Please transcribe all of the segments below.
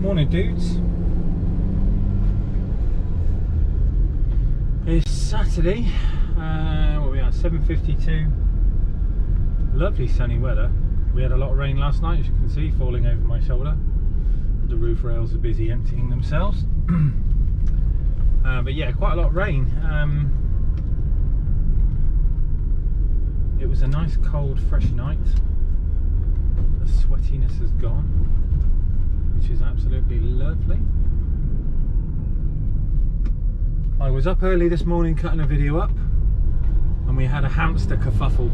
Morning, dudes. It's Saturday. What are we at? 7:52. Lovely sunny weather. We had a lot of rain last night, as you can see, falling over my shoulder. The roof rails are busy emptying themselves. But yeah, quite a lot of rain. It was a nice, cold, fresh night. The sweatiness has gone, which is absolutely lovely. I was up early this morning cutting a video up, and we had a hamster kerfuffle.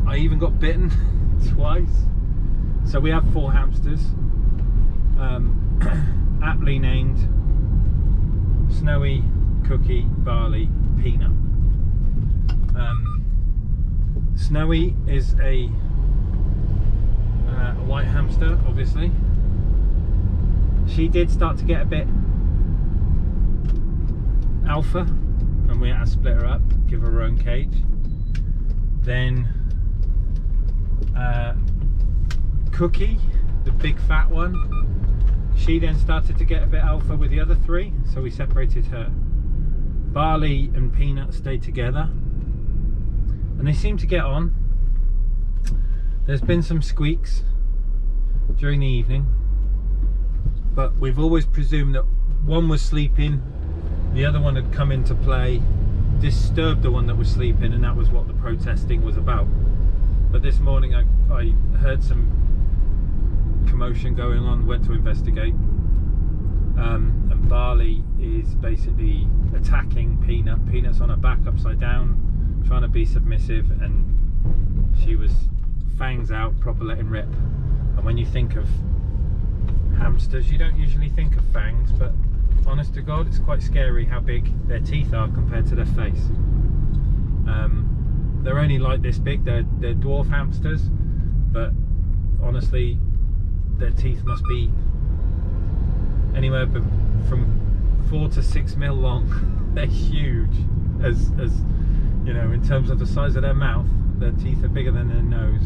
I even got bitten twice. So we have 4 hamsters, aptly named Snowy, Cookie, Barley, Peanut. Snowy is a white hamster, obviously. She did start to get a bit alpha, and we had to split her up, give her own cage. Then Cookie, the big fat one, she then started to get a bit alpha with the other 3, so we separated her. Barley and Peanut stayed together, and they seem to get on. There's been some squeaks during the evening, but we've always presumed that one was sleeping, the other one had come into play, disturbed the one that was sleeping, and that was what the protesting was about. But this morning I heard some commotion going on, went to investigate, and Barley is basically attacking Peanut. Peanut's on her back upside down, trying to be submissive, and she was fangs out, proper letting rip. And when you think of hamsters, you don't usually think of fangs, but honest to God, it's quite scary how big their teeth are compared to their face. They're only like this big. They're dwarf hamsters, but honestly, their teeth must be anywhere from 4 to 6 mil long. They're huge, as you know, in terms of the size of their mouth. Their teeth are bigger than their nose.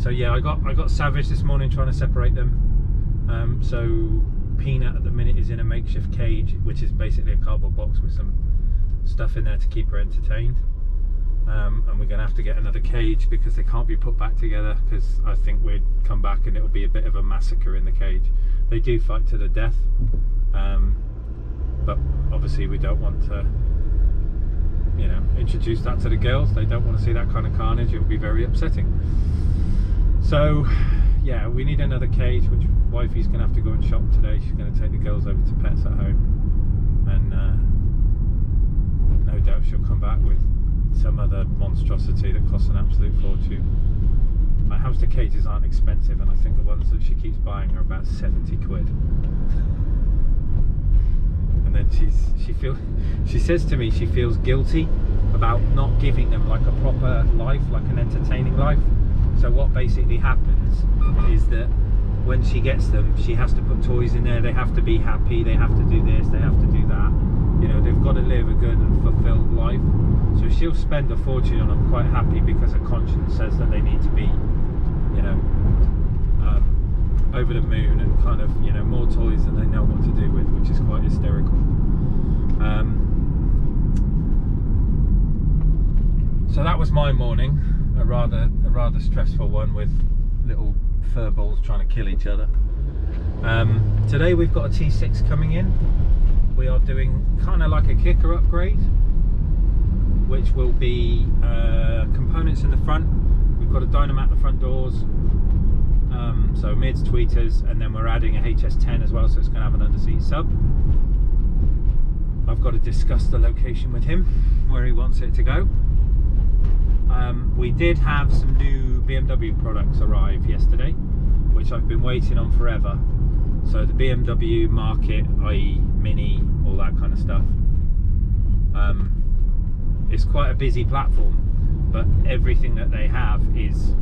So yeah, I got savage this morning trying to separate them. So Peanut at the minute is in a makeshift cage, which is basically a cardboard box with some stuff in there to keep her entertained. And we're going to have to get another cage because they can't be put back together, because I think we'd come back and it'll be a bit of a massacre in the cage. They do fight to the death, but obviously we don't want to, you know, introduce that to the girls. They don't want to see that kind of carnage. It will be very upsetting. So yeah, we need another cage, which wifey's going to have to go and shop today. She's going to take the girls over to Pets at Home, and no doubt she'll come back with some other monstrosity that costs an absolute fortune. My hamster cages aren't expensive, and I think the ones that she keeps buying are about 70 quid. And then she says to me she feels guilty about not giving them like a proper life, like an entertaining life. So what basically happens is that when she gets them, she has to put toys in there. They have to be happy, they have to do this, they have to do that. You know, they've got to live a good and fulfilled life. So she'll spend a fortune on them, quite happy, because her conscience says that they need to be, you know, over the moon, and kind of, you know, more toys than they know what to do with, which is quite hysterical. So that was my morning, a rather stressful one, with little fur balls trying to kill each other. Today we've got a T6 coming in. We are doing kind of like a kicker upgrade, which will be components in the front. We've got a dynamo at the front doors, so mids, tweeters, and then we're adding a HS10 as well, so it's going to have an underseat sub. I've got to discuss the location with him, where he wants it to go. We did have some new BMW products arrive yesterday, which I've been waiting on forever. So the BMW Market, i.e. Mini, all that kind of stuff. It's quite a busy platform, but everything that they have is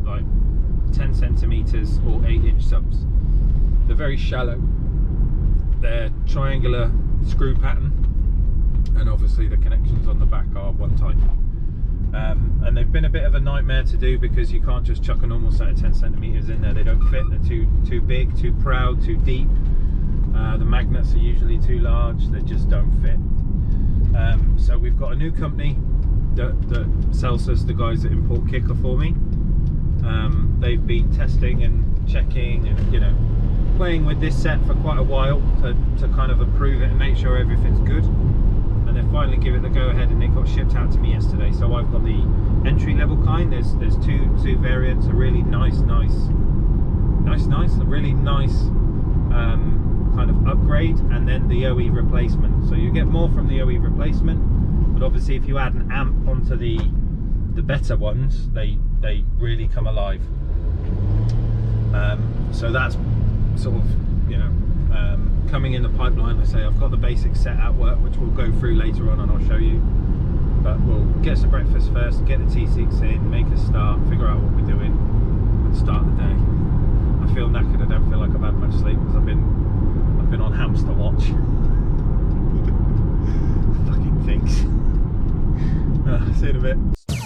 like 10 centimeters or 8-inch subs. They're very shallow. They're triangular screw pattern, and obviously the connections on the back are one type. And they've been a bit of a nightmare to do because you can't just chuck a normal set of 10 centimeters in there. They don't fit. They're too big, too proud, too deep. The magnets are usually too large. They just don't fit. So we've got a new company that sells us the guys that import Kicker for me. They've been testing and checking and, you know, playing with this set for quite a while to kind of approve it and make sure everything's good. And then finally give it the go ahead, and it got shipped out to me yesterday. So I've got the entry level kind. There's two variants, a really nice, a really nice kind of upgrade, and then the OE replacement. So you get more from the OE replacement, but obviously if you add an amp onto the better ones, they really come alive. So that's sort of, you know, coming in the pipeline. I say I've got the basic set at work, which we'll go through later on and I'll show you, but we'll get some breakfast first, get the T6 in, make a start, figure out what we're doing and start the day. I feel knackered. I don't feel like I've had much sleep because I've been on hamster watch. Fucking things. See you in a bit.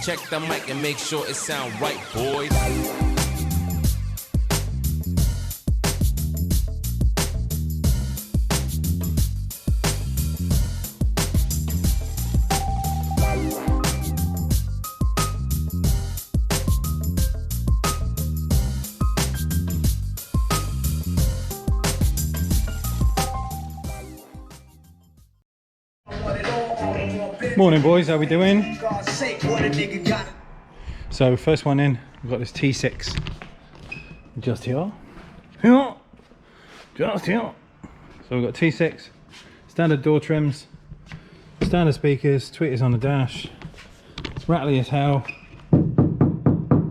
Check the mic and make sure it sound right, boys. Morning boys, how we doing? So first one in, we've got this T6 just here. Just here. So we've got T6, standard door trims, standard speakers, tweeters on the dash. It's rattly as hell.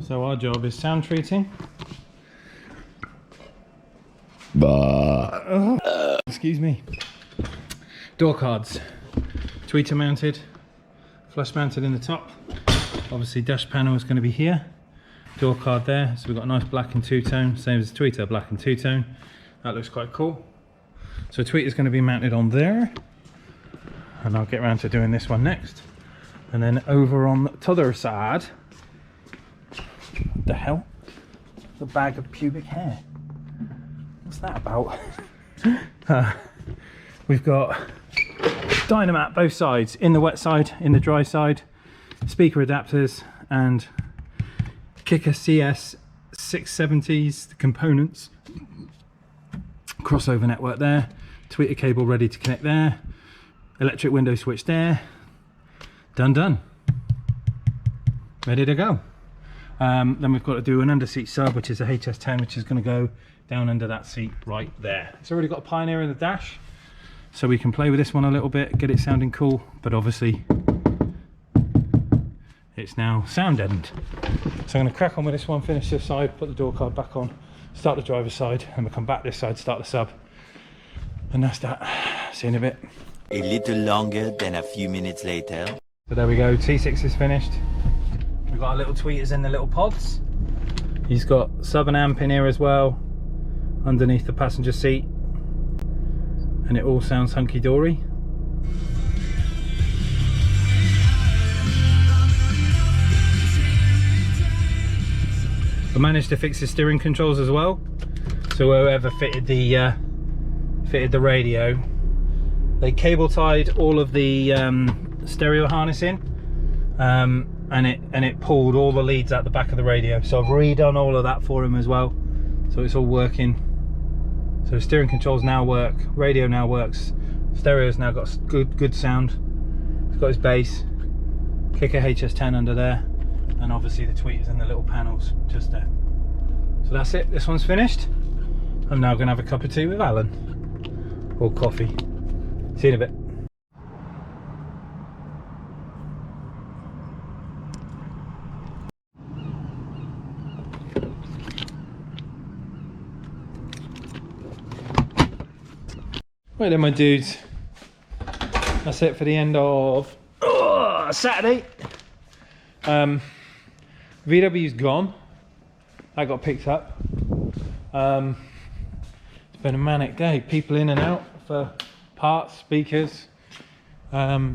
So our job is sound treating. Excuse me. Door cards, tweeter mounted, flush mounted in the top. Obviously dash panel is going to be here, door card there. So we've got a nice black and two-tone, same as the tweeter, black and two-tone. That looks quite cool. So tweeter is going to be mounted on there, and I'll get around to doing this one next. And then over on the other side, what the hell? The bag of pubic hair. What's that about? We've got Dynamat both sides, in the wet side, in the dry side, speaker adapters, and Kicker CS 670s, the components, crossover network there, tweeter cable ready to connect there, electric window switch there, done, ready to go. Then we've got to do an under seat sub, which is a HS10, which is going to go down under that seat right there. It's already got a Pioneer in the dash, so we can play with this one a little bit, get it sounding cool, but obviously it's now sound deadened. So I'm going to crack on with this one, finish this side, put the door card back on, start the driver's side, and we'll come back this side, start the sub, and that's that. See you in a bit. A little longer than a few minutes later. So there we go, T6 is finished. We've got our little tweeters in the little pods. He's got sub and amp in here as well, underneath the passenger seat, and it all sounds hunky-dory. I managed to fix the steering controls as well, so whoever fitted the radio, they cable tied all of the stereo harness in, and it pulled all the leads out the back of the radio. So I've redone all of that for him as well, so it's all working. So steering controls now work, radio now works, stereo's now got good sound. It's got his bass, Kicker HS10 under there, and obviously the tweeters and the little panels just there. So that's it, this one's finished. I'm now going to have a cup of tea with Alan, or coffee. See you in a bit. Right then my dudes, that's it for the end of Saturday. VW's gone, that got picked up. It's been a manic day, people in and out for parts, speakers,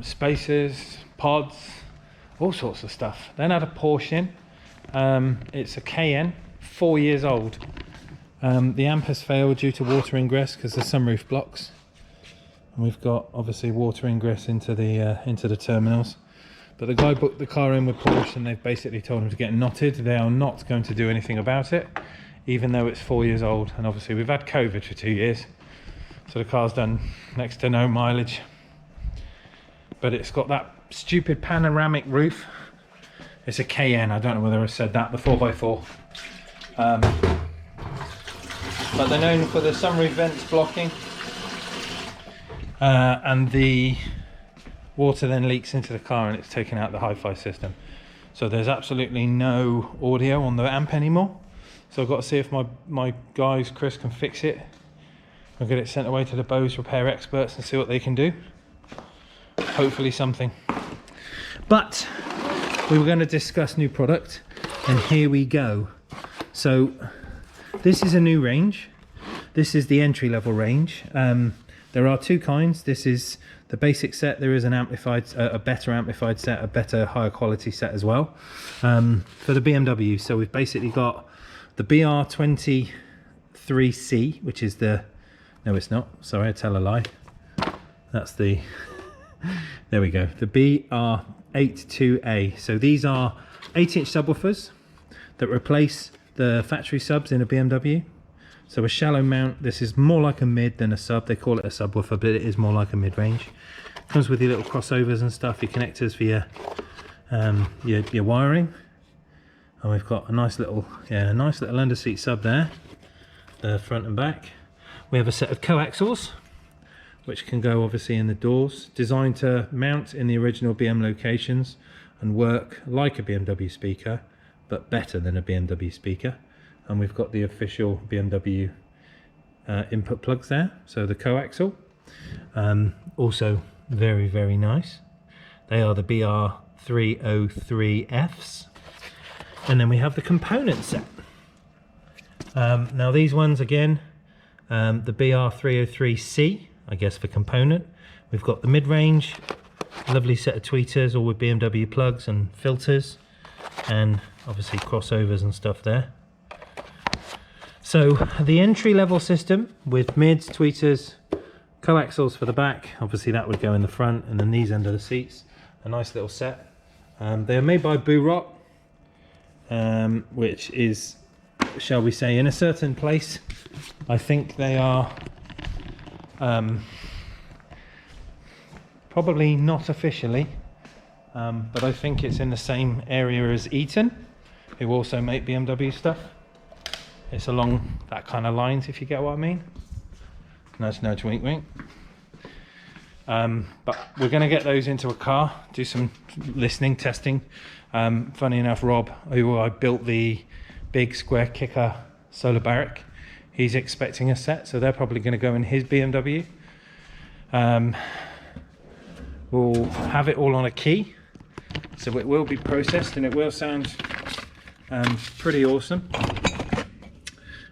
spacers, pods, all sorts of stuff. Then had a Porsche in. It's a Cayenne, 4 years old. The amp has failed due to water ingress because the sunroof blocks. And we've got obviously water ingress into the terminals. But the guy booked the car in with Porsche and they've basically told him to get knotted. They are not going to do anything about it, even though it's 4 years old. And obviously we've had COVID for 2 years. So the car's done next to no mileage. But it's got that stupid panoramic roof. It's a Cayenne, I don't know whether I said that, the 4x4. But they're known for the sunroof vents blocking. And the water then leaks into the car and it's taken out the hi-fi system. So there's absolutely no audio on the amp anymore. So I've got to see if my guys, Chris, can fix it. I'll get it sent away to the Bose repair experts and see what they can do. Hopefully something. But we were going to discuss new product, and here we go. So this is a new range. This is the entry level range. There are two kinds. This is the basic set. There is an amplified, a better amplified set, a better higher quality set as well, for the BMW. So we've basically got the BR23C, which is the, no it's not, sorry, I tell a lie. That's the, there we go, the BR82A. So these are 8-inch subwoofers that replace the factory subs in a BMW. So a shallow mount. This is more like a mid than a sub. They call it a subwoofer, but it is more like a mid-range. Comes with your little crossovers and stuff, your connectors for your wiring. And we've got a nice little, yeah, a nice little under-seat sub there, the front and back. We have a set of coaxials, which can go obviously in the doors, designed to mount in the original BM locations and work like a BMW speaker, but better than a BMW speaker. And we've got the official BMW input plugs there, so the coaxial. Also very, very nice. They are the BR303Fs. And then we have the component set. Now these ones again, the BR303C, I guess for component. We've got the mid-range, lovely set of tweeters, all with BMW plugs and filters, and obviously crossovers and stuff there. So the entry level system with mids, tweeters, coaxials for the back, obviously that would go in the front, and then these under the seats, a nice little set. They are made by Boo-Rock, which is, shall we say, in a certain place. I think they are probably not officially, but I think it's in the same area as Eaton, who also make BMW stuff. It's along that kind of lines, if you get what I mean. Nudge, nudge, wink, wink. But we're going to get those into a car, do some listening, testing. Funny enough, Rob, who I built the big square kicker solar barrack, he's expecting a set, so they're probably going to go in his BMW. We'll have it all on a key, so it will be processed and it will sound pretty awesome.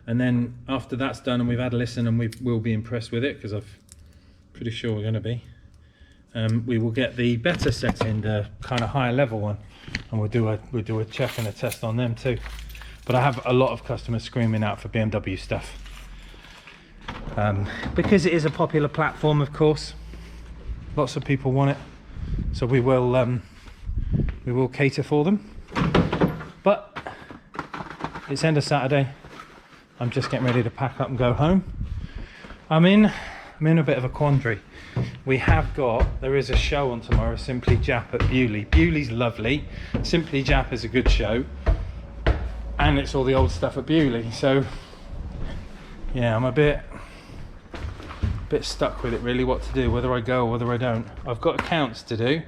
And then after that's done and we've had a listen and we will be impressed with it, because I'm pretty sure we're going to be, we will get the better set in, the kind of higher level one, and we'll do a check and a test on them too. But I have a lot of customers screaming out for BMW stuff, because it is a popular platform, of course. Lots of people want it, so we will cater for them. But it's end of Saturday. I'm just getting ready to pack up and go home. I'm in a bit of a quandary. There is a show on tomorrow, Simply Jap at Bewley. Bewley's lovely. Simply Jap is a good show, and it's all the old stuff at Bewley. So yeah, I'm a bit stuck with it really, what to do, whether I go or whether I don't. I've got accounts to do,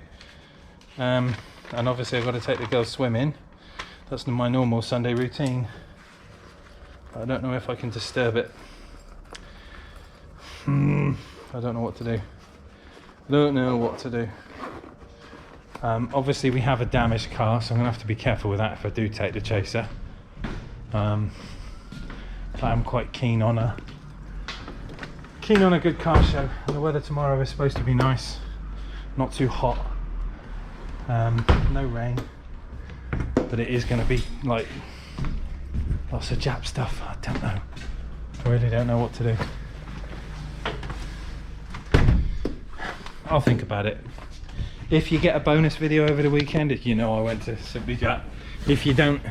and obviously I've got to take the girls swimming. That's my normal Sunday routine. I don't know if I can disturb it. I don't know what to do. Obviously we have a damaged car, so I'm going to have to be careful with that if I do take the chaser. I'm quite keen on a good car show, and the weather tomorrow is supposed to be nice, not too hot. No rain, but it is going to be like lots of Jap stuff. I don't know. I really don't know what to do. I'll think about it. If you get a bonus video over the weekend, you know I went to Simply Jap. If you don't,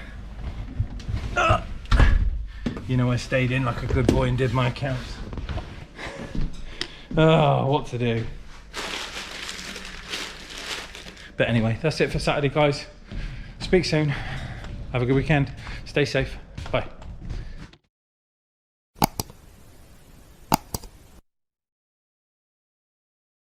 you know I stayed in like a good boy and did my accounts. Oh, what to do. But anyway, that's it for Saturday, guys. Speak soon. Have a good weekend. Stay safe. Bye.